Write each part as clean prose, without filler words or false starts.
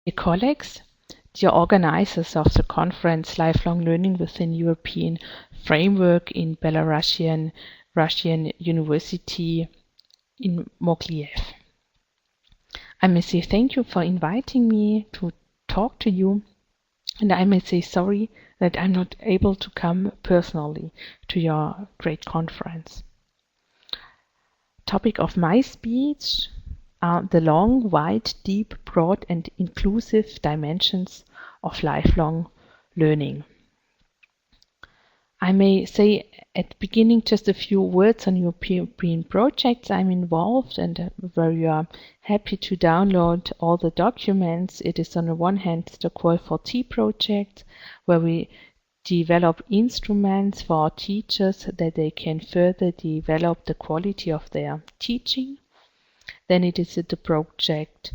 Dear colleagues, dear organizers of the conference Lifelong Learning within European Framework in Belarusian Russian University in Mogilev. I may say thank you for inviting me to talk to you, and I may say sorry that I'm not able to come personally to your great conference. Topic of my speech are the long, wide, deep, broad and inclusive dimensions of lifelong learning. I may say at the beginning just a few words on European projects I'm involved and where you are happy to download all the documents. It is on the one hand the Qual4T project, where we develop instruments for our teachers that they can further develop the quality of their teaching. Then it is the project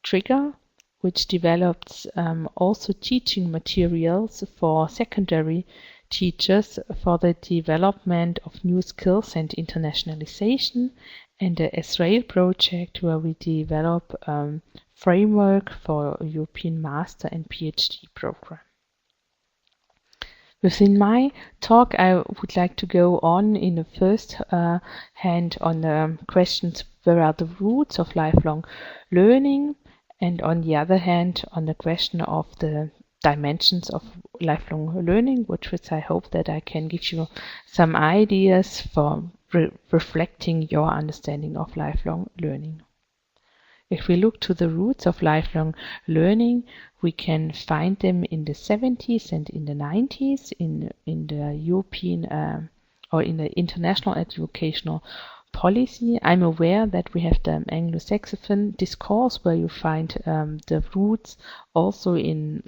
Trigger, which develops also teaching materials for secondary teachers for the development of new skills and internationalization, and the Israel project, where we develop framework for a European master and PhD program. Within my talk, I would like to go on in the first hand on the questions, where are the roots of lifelong learning, and on the other hand on the question of the dimensions of lifelong learning, which I hope that I can give you some ideas for reflecting your understanding of lifelong learning. If we look to the roots of lifelong learning, we can find them in the 70s and in the 90s in the European or in the international educational policy. I'm aware that we have the Anglo-Saxon discourse, where you find the roots also in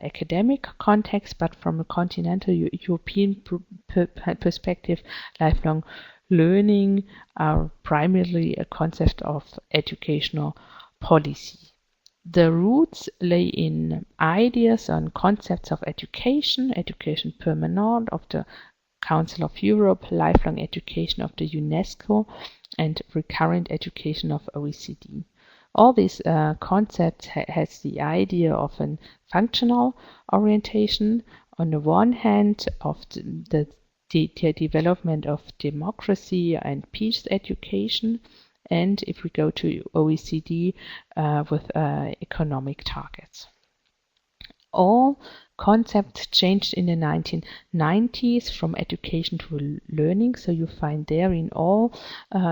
academic context, but from a continental European perspective, lifelong learning are primarily a concept of educational policy. The roots lay in ideas on concepts of education permanent of the Council of Europe, lifelong education of the UNESCO, and recurrent education of OECD. All these concepts has the idea of a functional orientation, on the one hand of the development of democracy and peace education, and if we go to OECD with economic targets. All concepts changed in the 1990s from education to learning, so you find there in all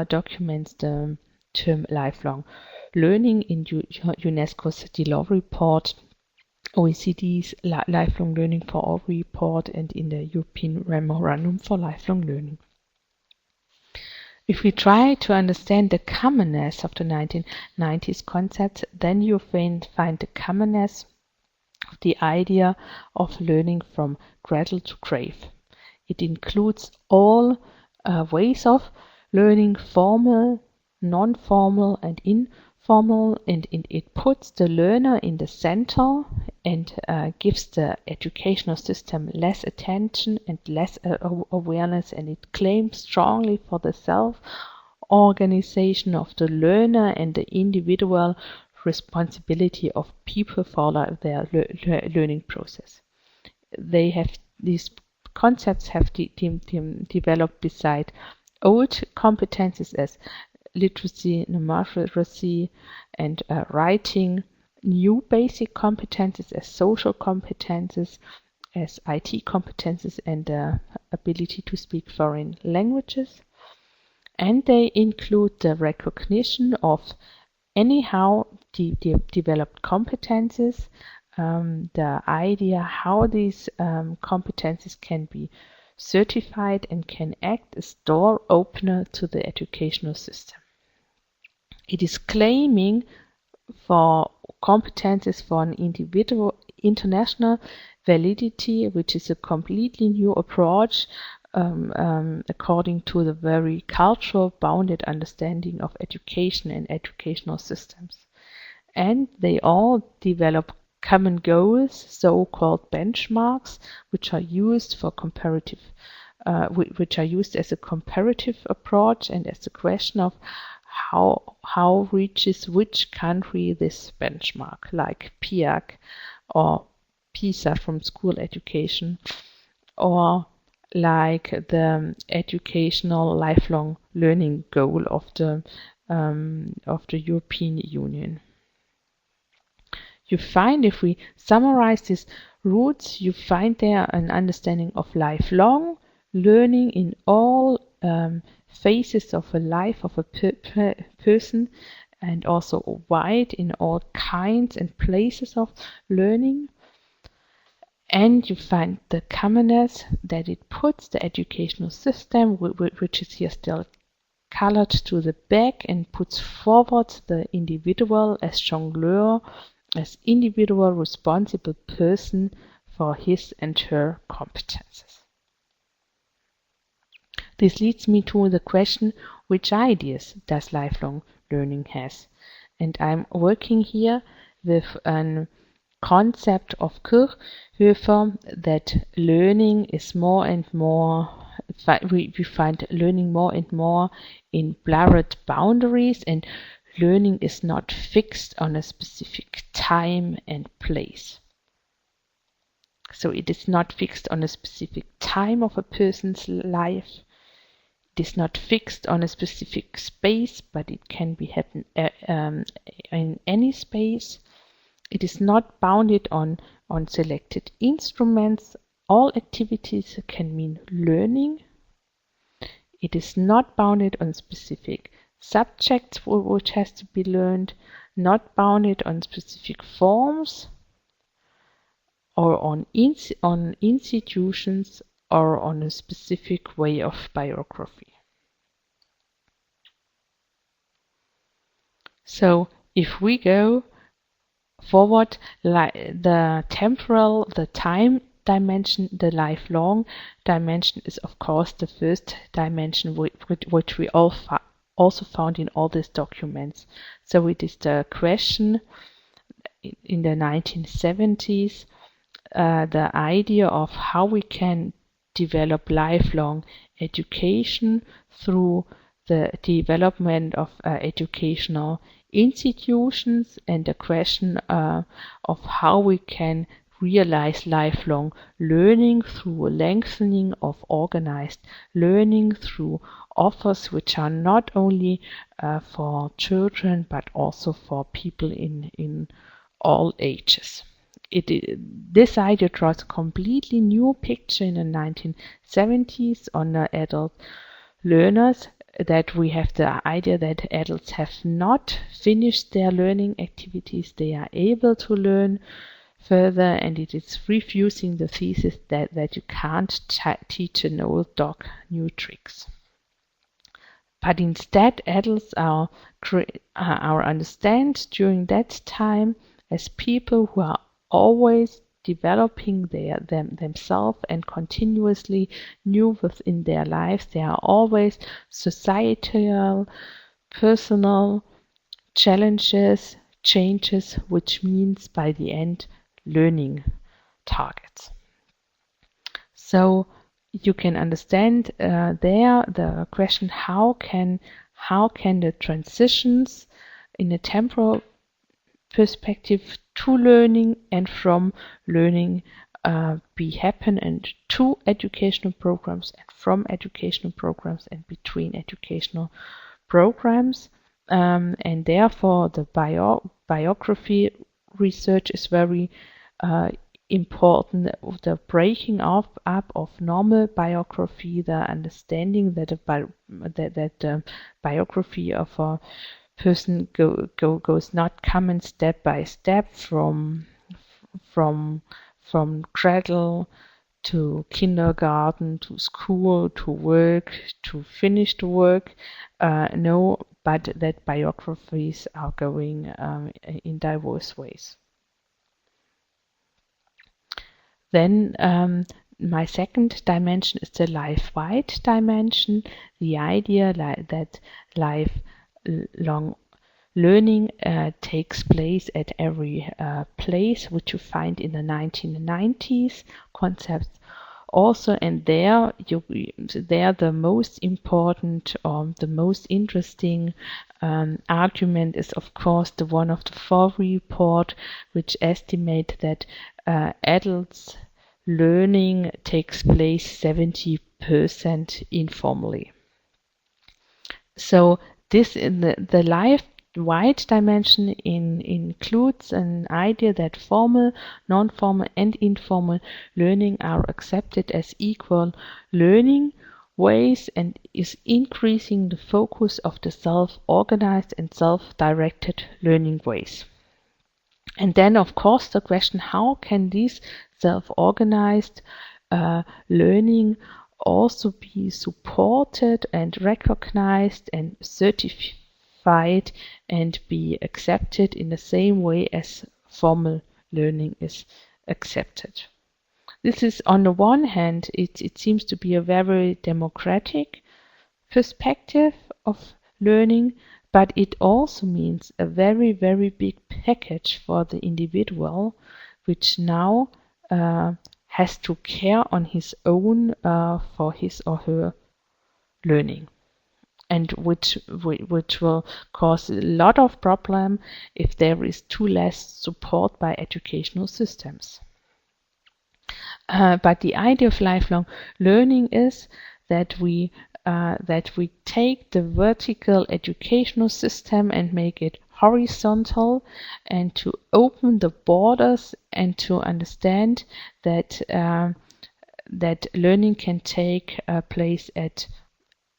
documents the term lifelong learning in UNESCO's DELAW report, OECD's Lifelong Learning for All report, and in the European Memorandum for Lifelong Learning. If we try to understand the commonness of the 1990s concepts, then you find the commonness of the idea of learning from cradle to grave. It includes all ways of learning, formal, non-formal and informal, and it puts the learner in the center and gives the educational system less attention and less awareness, and it claims strongly for the self-organization of the learner and the individual responsibility of people for their learning process. These concepts have developed beside old competences as literacy, numeracy, and writing, new basic competences as social competences, as IT competences, and the ability to speak foreign languages. And they include the recognition of anyhow developed competences, the idea how these competences can be certified and can act as door opener to the educational system. It is claiming for competences for an individual international validity, which is a completely new approach according to the very cultural bounded understanding of education and educational systems. And they all develop common goals, so-called benchmarks, which are used for which are used as a comparative approach and as a question of how reaches which country this benchmark, like PIAC or PISA from school education, or like the educational lifelong learning goal of the European Union. You find, if we summarize these roots, you find there an understanding of lifelong learning in all phases of a life of a person, and also wide in all kinds and places of learning. And you find the commonness that it puts the educational system, which is here still colored to the back, and puts forward the individual as jongleur, as individual responsible person for his and her competences. This leads me to the question, which ideas does lifelong learning has? And I'm working here with a concept of Kirchhofer, that learning is more and more, we find learning more and more in blurred boundaries, and learning is not fixed on a specific time and place. So it is not fixed on a specific time of a person's life. It is not fixed on a specific space, but it can be happen in any space. It is not bounded on selected instruments. All activities can mean learning. It is not bounded on specific subjects which has to be learned, not bounded on specific forms, or on institutions, or on a specific way of biography. So if we go forward, the temporal, the time dimension, the lifelong dimension is of course the first dimension which we also found in all these documents. So it is the question in the 1970s, the idea of how we can develop lifelong education through the development of educational institutions, and the question of how we can realize lifelong learning through a lengthening of organized learning, through offers which are not only for children but also for people in all ages. This idea draws a completely new picture in the 1970s on the adult learners, that we have the idea that adults have not finished their learning activities, they are able to learn further, and it is refusing the thesis that you can't teach an old dog new tricks. But instead, adults are understood during that time as people who are always developing themselves and continuously new within their lives. They are always societal, personal challenges, changes, which means by the end learning targets. So you can understand there the question, how can the transitions in a temporal perspective to learning and from learning be happen, and to educational programs and from educational programs and between educational programs, and therefore the biography research is very important. The breaking up of normal biography, the understanding that the biography of a person goes not common step by step from cradle to kindergarten to school to work to finished work. No, but that biographies are going in diverse ways. Then my second dimension is the life-wide dimension, the idea that lifelong learning takes place at every place, which you find in the 1990s concepts Also, and there the most important or the most interesting argument is of course the one of the FOR report, which estimate that adults learning takes place 70% informally. So this in the life-wide dimension includes an idea that formal, non-formal and informal learning are accepted as equal learning ways and is increasing the focus of the self-organized and self-directed learning ways. And then of course the question, how can these self-organized learning also be supported and recognized and certified and be accepted in the same way as formal learning is accepted? This is, on the one hand, it seems to be a very democratic perspective of learning, but it also means a very, very big package for the individual, which now has to care on his own for his or her learning, and which will cause a lot of problem if there is too less support by educational systems. But the idea of lifelong learning is that we take the vertical educational system and make it horizontal, and to open the borders and to understand that that learning can take place at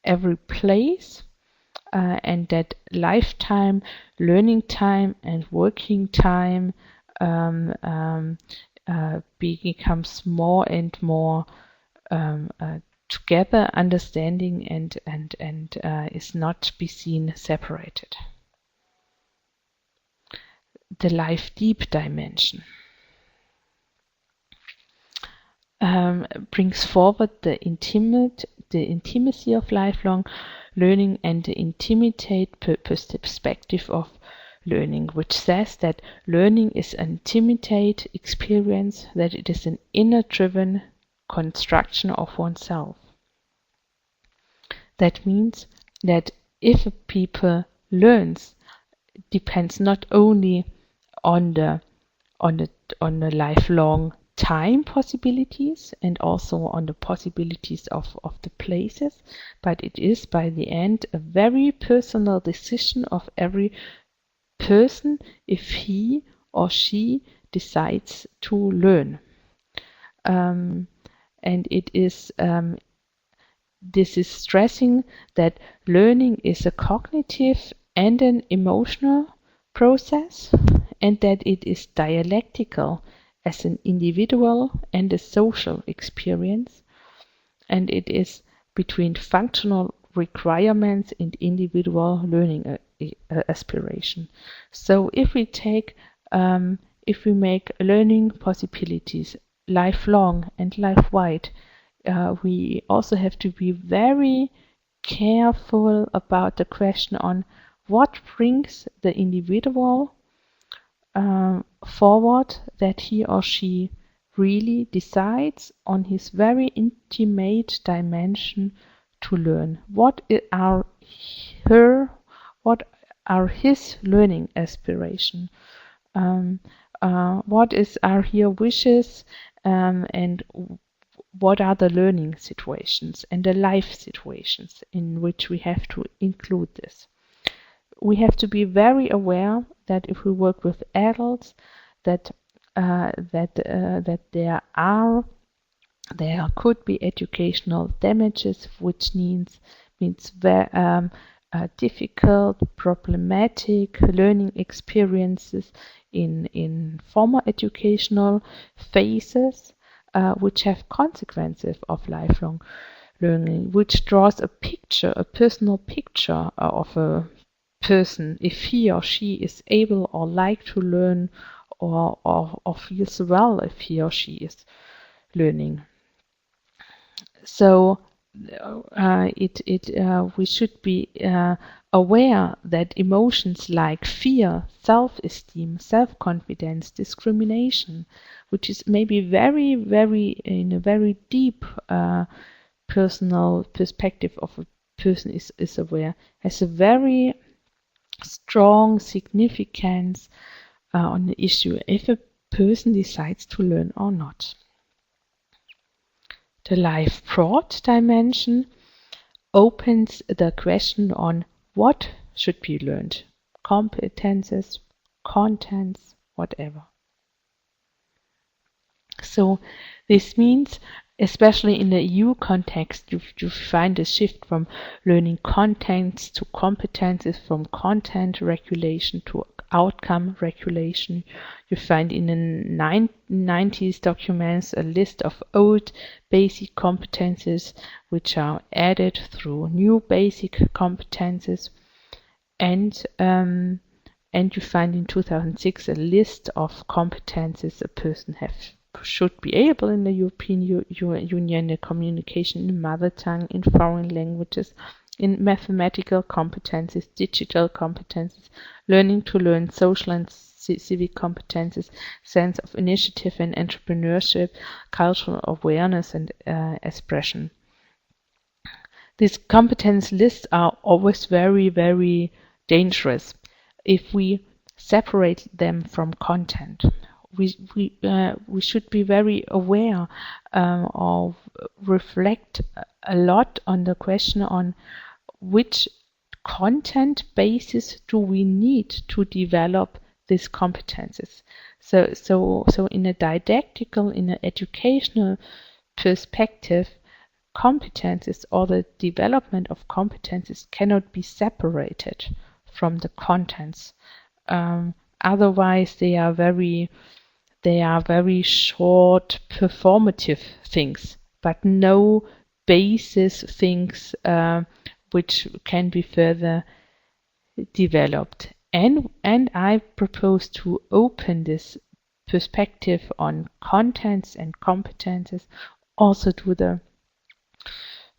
every place, and that lifetime learning time and working time becomes more and more together understanding and is not be seen separated. The life deep dimension brings forward the intimacy of lifelong learning and the intimate perspective of learning, which says that learning is an intimate experience, that it is an inner driven construction of oneself. That means that if a people learns, depends not only on the lifelong time possibilities and also on the possibilities of the places, but it is by the end a very personal decision of every person if he or she decides to learn. And it is this is stressing that learning is a cognitive and an emotional process, and that it is dialectical as an individual and a social experience, and it is between functional requirements and individual learning aspiration. So if we take if we make learning possibilities lifelong and life-wide, we also have to be very careful about the question on what brings the individual forward, that he or she really decides on his very intimate dimension to learn. What are his learning aspiration? What are her wishes, and what are the learning situations and the life situations in which we have to include this? We have to be very aware that if we work with adults, that there could be educational damages, which means difficult, problematic learning experiences in former educational phases, which have consequences of lifelong learning, which draws a personal picture of a person, if he or she is able or like to learn, or feels well if he or she is learning. So we should be aware that emotions like fear, self-esteem, self-confidence, discrimination, which is maybe very, very in a very deep personal perspective of a person is aware, has a very strong significance on the issue if a person decides to learn or not. The life broad dimension opens the question on what should be learned, competences, contents, whatever. So this means, especially in the EU context, you find a shift from learning contents to competences, from content regulation to outcome regulation. You find in the 90s documents a list of old basic competences which are added through new basic competences, and you find in 2006 a list of competences a person should be able in the European Union: in communication in mother tongue, in foreign languages, in mathematical competences, digital competences, learning to learn, social and civic competences, sense of initiative and entrepreneurship, cultural awareness and expression. These competence lists are always very, very dangerous if we separate them from content. We should be very aware of reflect a lot on the question on which content basis do we need to develop these competences. So in a didactical, in an educational perspective, competences or the development of competences cannot be separated from the contents. Otherwise, they are very short performative things, but no basis things which can be further developed. And I propose to open this perspective on contents and competences also to the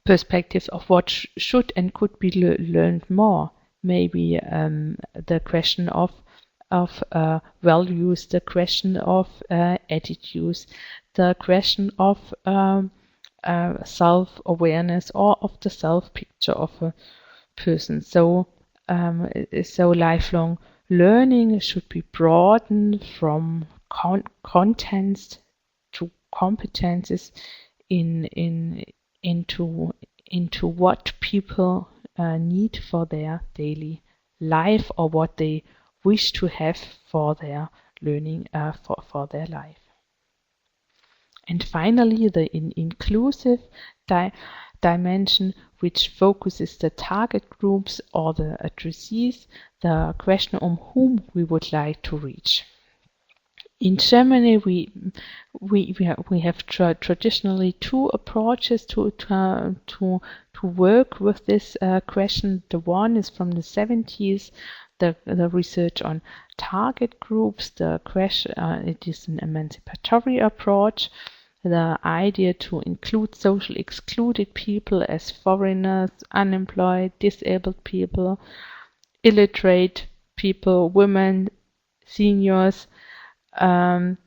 perspective of what should and could be learned more. Maybe the question of values, the question of attitudes, the question of self-awareness or of the self-picture of a person. So lifelong learning should be broadened from contents to competences into what people need for their daily life, or what they wish to have for their learning, for their life. And finally, the inclusive dimension, which focuses the target groups or the addressees, the question on whom we would like to reach. In Germany, we have traditionally two approaches to work with this question. The one is from the 70s, the research on target groups. The question it is an emancipatory approach. The idea to include social excluded people as foreigners, unemployed, disabled people, illiterate people, women, seniors, to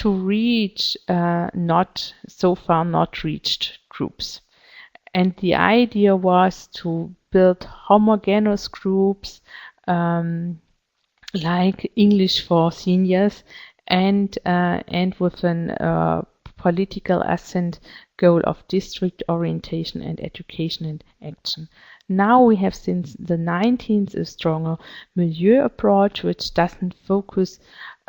reach not reached groups. And the idea was to build homogeneous groups like English for seniors, and with an political accent goal of district orientation and education and action. Now we have, since the 19th, a stronger milieu approach, which doesn't focus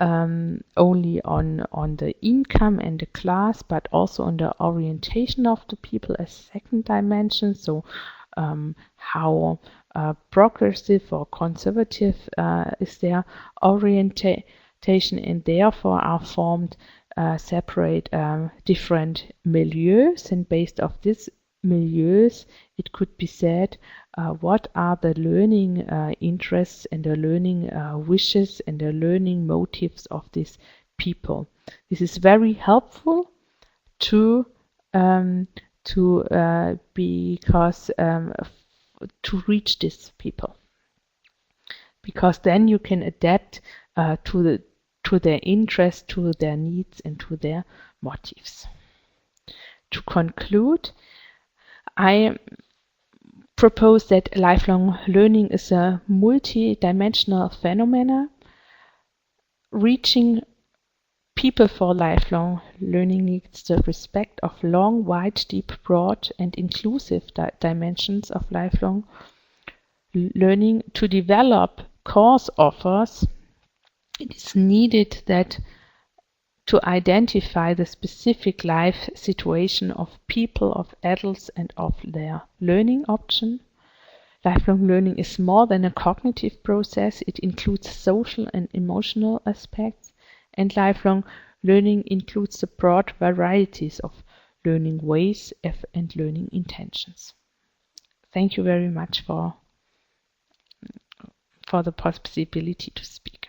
only on the income and the class, but also on the orientation of the people as second dimension. So how progressive or conservative is their orientation, and therefore are formed separate different milieus, and based off these milieus it could be said what are the learning interests and the learning wishes and the learning motives of these people. This is very helpful to reach these people. because then you can adapt to their interest, to their needs, and to their motives. To conclude, I propose that lifelong learning is a multi-dimensional phenomenon. Reaching people for lifelong learning needs the respect of long, wide, deep, broad, and inclusive dimensions of lifelong learning. To develop course offers, it is needed that to identify the specific life situation of people, of adults, and of their learning option. Lifelong learning is more than a cognitive process. It includes social and emotional aspects, and lifelong learning includes the broad varieties of learning ways and learning intentions. Thank you very much for the possibility to speak.